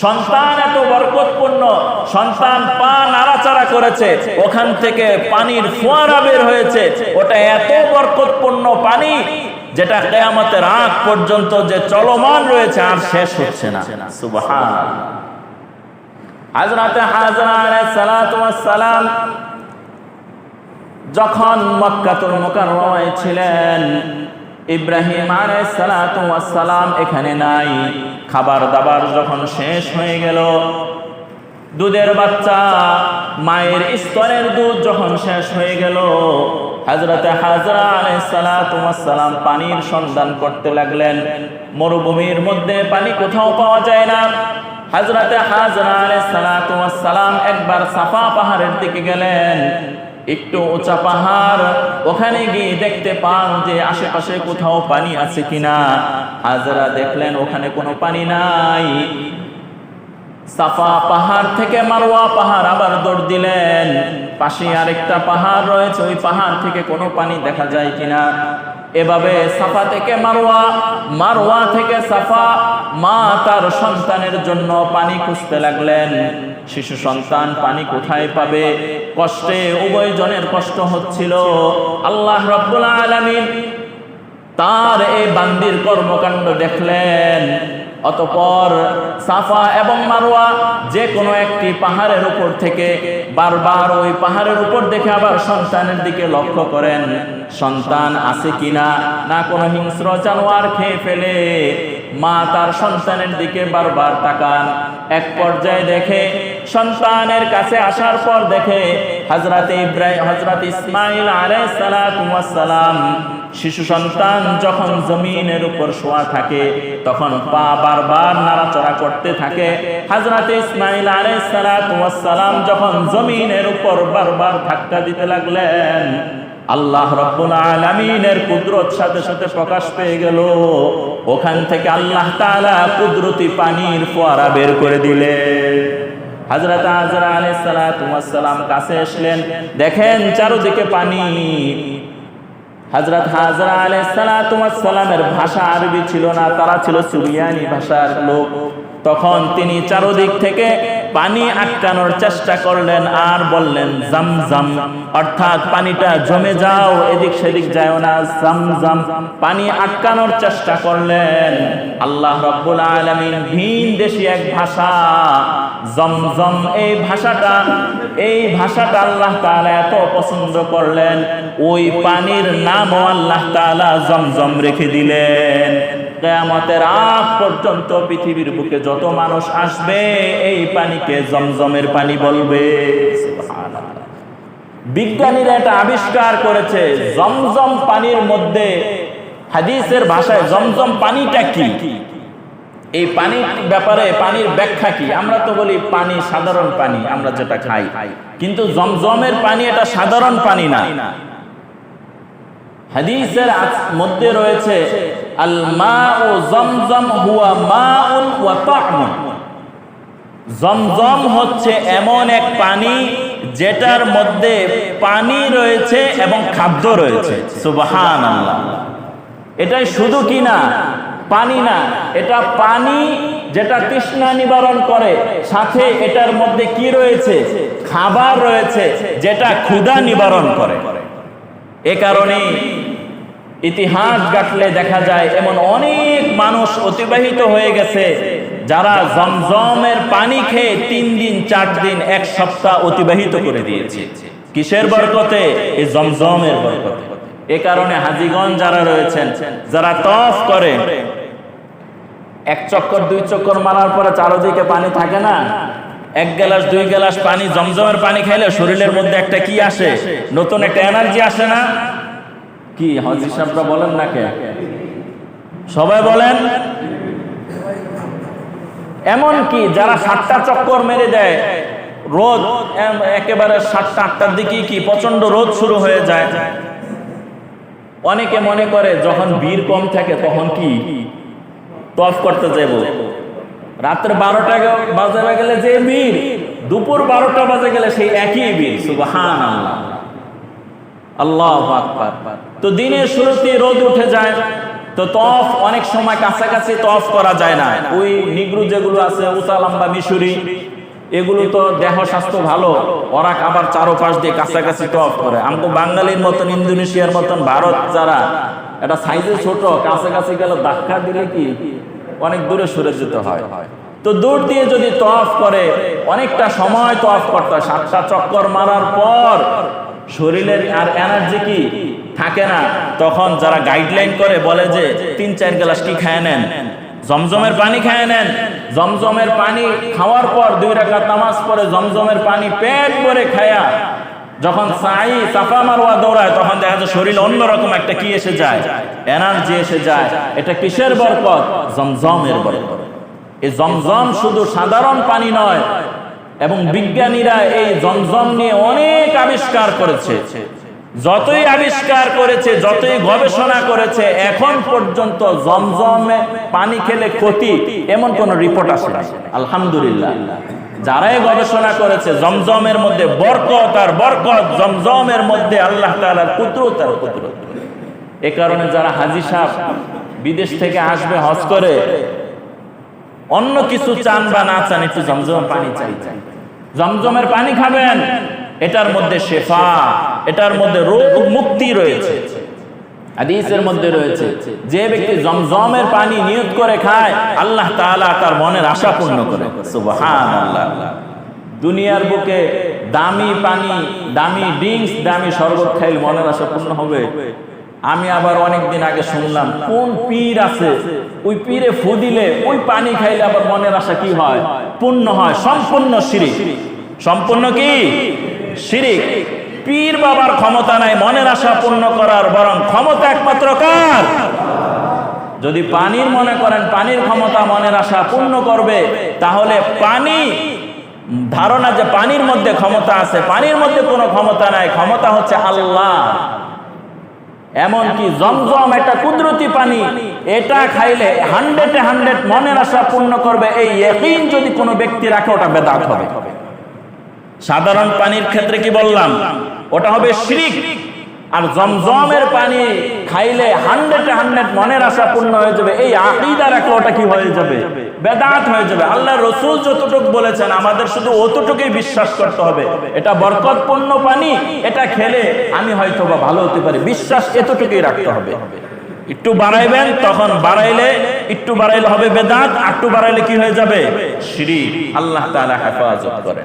সন্তান এত বরকতপূর্ণ, সন্তান পা নাড়াচাড়া করেছে, ওখান থেকে পানির ফোয়ারা বের হয়েছে, ওটা এত বরকতপূর্ণ পানি যেটা কিয়ামতের আগ পর্যন্ত যে চলমান রয়েছে, আর শেষ হচ্ছে না। সুবহানাল্লাহ। হযরতে হাজরা আলাইহিস সালাতু ওয়াস সালাম যখন মক্কাতুল মুকাররমায় ছিলেন, ইব্রাহিম আলাইহিস সালাতু ওয়াস সালাম এখানে নাই। খাবার দাবার যখন শেষ হয়ে গেল, দুধের বাচ্চা, মায়ের স্তনের দুধ যখন শেষ হয়ে গেল, হযরতে হাজরা আলাইহিস সালাতু ওয়াস সালাম পানির সন্ধান করতে লাগলেন। মরুভূমির মধ্যে পানি কোথাও পাওয়া যায় না। হযরতে হাজরা আলাইহিস সালাতু ওয়াস সালাম একবার সাফা পাহাড়ের দিকে গেলেন, একটু উঁচা পাহাড়, ওখানে গিয়ে দেখতে পান যে আশেপাশে কোথাও পানি আছে কিনা। হাজরা দেখলেন ওখানে কোনো পানি নাই। সাফা পাহাড় থেকে মারওয়া পাহাড় আবার দৌড় দিলেন, পাশে আরেকটা পাহাড় রয়েছে, ওই পাহাড় থেকে কোনো পানি দেখা যায় কিনা। এভাবে সাফা থেকে মারওয়া, মারওয়া থেকে সাফা, মা তার সন্তানের জন্য পানি খুঁজতে লাগলেন। শিশু সন্তান পানি কোথায় পাবে? কষ্টে উভয়জনের কষ্ট হচ্ছিল। আল্লাহ রাব্বুল আলামিন তার এই বান্দির কর্মকাণ্ড দেখলেন। অতঃপর সাফা এবং মারওয়া যে কোনো একটি পাহাড়ের উপর থেকে বারবার ওই পাহাড়ের উপর দেখে আবার সন্তানের দিকে লক্ষ্য করেন, সন্তান আছে কিনা, না কোনো হিংস্র জানোয়ার খেয়ে ফেলে। মা তার সন্তানের দিকে বারবার তাকান। এক পর্যায়ে দেখে, সন্তানের কাছে আসার পর দেখে হযরত ইসমাঈল আলাইহিস সালাতু ওয়াস সালাম, শিশু সন্তান যখন জমিনের উপর শোয়া থাকে তখন পা বারবার নাড়াচাড়া করতে থাকে। হযরত ইসমাঈল আলাইহিস সালাতু ওয়াস সালাম যখন জমিনের উপর বারবার ধাক্কা দিতে লাগলেন, আল্লাহ রাব্বুল আলামিনের কুদরত সাথে সাথে প্রকাশ পেয়ে গেল। ওখান থেকে আল্লাহ তাআলা কুদরতি পানির ফোয়ারা বের করে দিলেন। হযরত হাজরা আলাইহিস সালাতু ওয়াস সালাম কাছে আসলেন, দেখেন চারদিকে পানি। হযরত হাজরা আলাইহিস সালাতু ওয়াস সালামের ভাষা আরবি ছিল না, তারা ছিল সুরিয়ানি ভাষার লোক। তখন তিনি চারদিক থেকে পানি আটকানোর চেষ্টা করলেন আর বললেন জামজাম, অর্থাৎ পানিটা জমে যাও, এদিক সেদিক যায় না, জামজাম। পানি আটকানোর চেষ্টা করলেন। আল্লাহ রাব্বুল আলামিন ভিন দেশি এক ভাষা জমজম, এই ভাষাটা আল্লাহ তাআলা এত পছন্দ করলেন, ওই পানির নামও আল্লাহ তাআলা জমজম রেখে দিলেন। কিয়ামতের আগ পর্যন্ত পৃথিবীর বুকে যত মানুষ আসবে এই পানিকে জমজমের পানি বলবে। সুবহানাল্লাহ। বিজ্ঞানীরা এটা আবিষ্কার করেছে, জমজম পানির মধ্যে হাদিসের ভাষায় জমজম পানিটা কি, এই পানির ব্যাপারে পানির ব্যাখ্যা কি। আমরা তো বলি পানি সাধারণ পানি, আমরা যেটা খাই, কিন্তু জমজমের পানি এটা সাধারণ পানি না। হাদিসের মধ্যে রয়েছে আল মাউ জমজম হুয়া মাউন ওয়া তা'মুন। জমজম হচ্ছে এমন এক পানি যেটার মধ্যে পানি রয়েছে এবং খাদ্য রয়েছে। সুবহানাল্লাহ। এটাই শুধু কি না, পানি না, এটা পানি যেটা তৃষ্ণা নিবারণ করে, সাথে এটার মধ্যে কি রয়েছে, খাবার রয়েছে যেটা ক্ষুধা নিবারণ করে। এ কারণে ইতিহাস ঘাটলে দেখা যায় এমন অনেক মানুষ অতিবাহিত হয়ে গেছে যারা জমজমের পানি খেয়ে 3 দিন 4 দিন 1 সপ্তাহ অতিবাহিত করে দিয়েছে। কিসের বরকতে? এই জমজমের বরকতে। এ কারণে হাজীগণ যারা রয়েছেন, যারা তওয়াফ করে, 1 চক্কর 2 চক্কর মারার পরে চারদিকে পানি থাকে না, 1 গ্লাস 2 গ্লাস পানি জমজমের পানি খাইলে শরীরের মধ্যে একটা কি আসে, নতুন একটা এনার্জি আসে না? কি হাজী সাহেবরা বলেন না কে? সবাই বলেন। এমন কি যারা 7টা চক্কর মেরে দেয়, রোদ একেবারে 7টা 8টার দিকে কি প্রচন্ড রোদ শুরু হয়ে যায়। অনেকে মনে করে যখন ভিড় কম থাকে তখন কি তওয়াফ করতে যাব, রাত্রে 12টা বাজে গেলে যে ভিড়, দুপুর 12টা বাজে গেলে সেই একই ভিড়। সুবহানাল্লাহ, আল্লাহু আকবার। তো দিনের শুরুতে রোদ উঠে যায়, তো তওয়াফ অনেক সময় কাছাকাছি তওয়াফ করা যায় না। ওই নিগ্রু যেগুলো আছে উঁচা লম্বা মিশরি, এগুলো তো দেহ স্বাস্থ্য ভালো, ওরা আবার চারোপাশ দিয়ে কাছাকাছি তওয়াফ করে। আমরা তো বাঙালির মতন, ইন্দোনেশিয়ার মতন, ভারত যারা এটা সাইজে ছোট, কাছাকাছি গেলে ধাক্কা দিলে কি অনেক দূরে সরে যেতে হয়। তো দূর দিয়ে যদি তওয়াফ করে অনেকটা সময় তওয়াফ করতে হয়। 7টা চক্কর মারার পর শরীরের আর এনার্জি কি থাকে না। তখন যারা গাইডলাইন করে বলে যে 3-4 গ্লাস কি খেয়ে নেন, জমজমের পানি খেয়ে নেন। জমজমের পানি খাওয়ার পর 2 রাকাত নামাজ পড়ে জমজমের পানি পেট ভরে খায়া যখন সাই সাফা মারওয়া দৌড়ায়, তখন দেখা যায় শরীরে অন্যরকম একটা কি এসে যায়, এনার্জি এসে যায়। এটা কিসের বরকত? জমজমের বরকত। এই জমজম শুধু সাধারণ পানি নয়, এবং বিজ্ঞানীরা এই জমজম নিয়ে অনেক আবিষ্কার করেছে। যতই আবিষ্কার করেছে, যতই গবেষণা করেছে, এখন পর্যন্ত জমজমে পানি খেলে ক্ষতি এমন কোন রিপোর্ট আসে না। আলহামদুলিল্লাহ, যারাই গবেষণা করেছে জমজমের মধ্যে বরকত আর বরকত, জমজমের মধ্যে আল্লাহ তাআলার কুদরত আর কুদরত। এই কারণে যারা হাজী সাহেব বিদেশ থেকে আসবে হজ করে, অন্য কিছু চান বা না চান, একটু জমজমের পানি চাই। জমজমের পানি খাবেন, এটার মধ্যে শেফা, এটার মধ্যে রোগ মুক্তি রয়েছে। হাদিসের মধ্যে রয়েছে যে ব্যক্তি জমজমের পানি নিয়ত করে খায়, আল্লাহ তাআলা তার মনের আশা পূর্ণ করে। সুবহানাল্লাহ। দুনিয়ার বুকে দামি পানি, দামি ড্রিঙ্কস, দামি শরবত খাইলে মনের আশা পূর্ণ হবে? আমি আবার অনেকদিন আগে শুনলাম কোন পীর আছে, ওই পীরে ফু দিলে ওই পানি খাইলে আবার মনের আশা কি হয়? পূর্ণ হয়। সম্পূর্ণ শিরিক। সম্পূর্ণ কি শিরিক। পীর বাবার ক্ষমতা নাই মনের আশা পূর্ণ করার, বরং ক্ষমতা একমাত্র কার? যদি পানির মনে করেন পানির ক্ষমতা মনের আশা পূর্ণ করবে, তাহলে পানি ধারণা যে পানির মধ্যে ক্ষমতা আছে, পানির মধ্যে কোনো ক্ষমতা নাই। ক্ষমতা হচ্ছে আল্লাহ। এমনকি জমজম একটা কুদরতি পানি, এটা খাইলে 100 মনের আশা পূর্ণ করবে, এই ইয়াকিন যদি কোনো ব্যক্তি রাখে, ওটা বেদাত হবে। সাধারণ পানির ক্ষেত্রে কি বললাম? ওটা হবে শিরিক। আর জমজমের পানি খাইলে 100 মনের আশা পূর্ণ হয়ে যাবে, এই আকীদা রাখলে ওটা কি হয়ে যাবে? বেদাত হয়ে যাবে। আল্লাহ রাসূল যতটুকু বলেছেন আমাদের শুধু অতটুকুই বিশ্বাস করতে হবে। এটা বরকতপূর্ণ পানি, এটা খেলে আমি হয়তো বা ভালো হতে পারি, বিশ্বাস এতটুকুই রাখতে হবে। একটু বাড়াইবেন, তখন একটু বাড়াইলে হবে বেদাত, আর একটু বাড়াইলে কি হয়ে যাবে? শিরিক। আল্লাহ তাআলা হেফাজত করে।